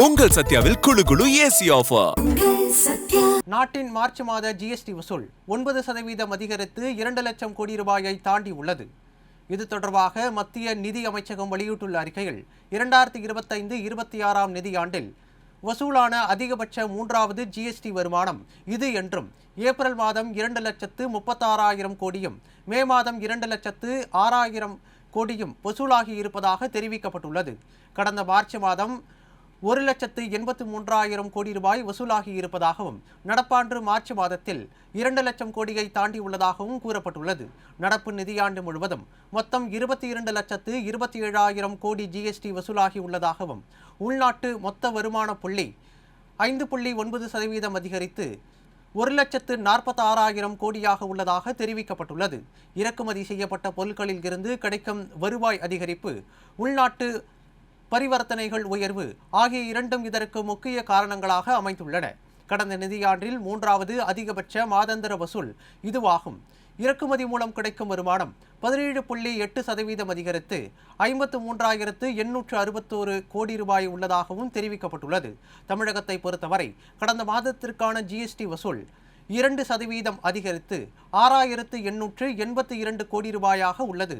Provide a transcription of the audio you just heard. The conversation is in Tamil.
உங்கள் சத்யாவில் குளு குளு ஏசி ஆஃபர். நாட்டின் மார்ச் மாத ஜிஎஸ்டி வசூல் 9% அதிகரித்து 2 லட்சம் கோடி ரூபாயை தாண்டி உள்ளது. இது தொடர்பாக மத்திய நிதி அமைச்சகம் வெளியிட்டுள்ள அறிக்கையில் 2025-26 நிதியாண்டில் வசூலான அதிகபட்ச 3வது ஜிஎஸ்டி வருமானம் இது என்றும், ஏப்ரல் மாதம் 2,36,000 கோடியும் மே மாதம் 2,06,000 கோடியும் வசூலாகி இருப்பதாக தெரிவிக்கப்பட்டுள்ளது. கடந்த மார்ச் மாதம் 1,83,000 கோடி ரூபாய் வசூலாகி இருப்பதாகவும், நடப்பாண்டு மார்ச் மாதத்தில் 2 லட்சம் கோடியை தாண்டியுள்ளதாகவும் கூறப்பட்டுள்ளது. நடப்பு நிதியாண்டு முழுவதும் மொத்தம் 22,27,000 கோடி ஜிஎஸ்டி வசூலாகி உள்ளதாகவும், உள்நாட்டு மொத்த வருமான புள்ளி 5.9% அதிகரித்து 1,46,000 கோடியாக உள்ளதாக தெரிவிக்கப்பட்டுள்ளது. இறக்குமதி செய்யப்பட்ட பொருட்களில் இருந்து கிடைக்கும் வருவாய் அதிகரிப்பு, உள்நாட்டு பரிவர்த்தனைகள் உயர்வு ஆகிய இரண்டும் இதற்கு முக்கிய காரணங்களாக அமைந்துள்ளன. கடந்த நிதியாண்டில் 3வது அதிகபட்ச மாதாந்திர வசூல் இதுவாகும். இறக்குமதி மூலம் கிடைக்கும் வருமானம் 17.8% அதிகரித்து 53,861 கோடி ரூபாய் உள்ளதாகவும் தெரிவிக்கப்பட்டுள்ளது. தமிழகத்தை பொறுத்தவரை கடந்த மாதத்திற்கான ஜிஎஸ்டி வசூல் 2% அதிகரித்து 6,882 கோடி ரூபாயாக உள்ளது.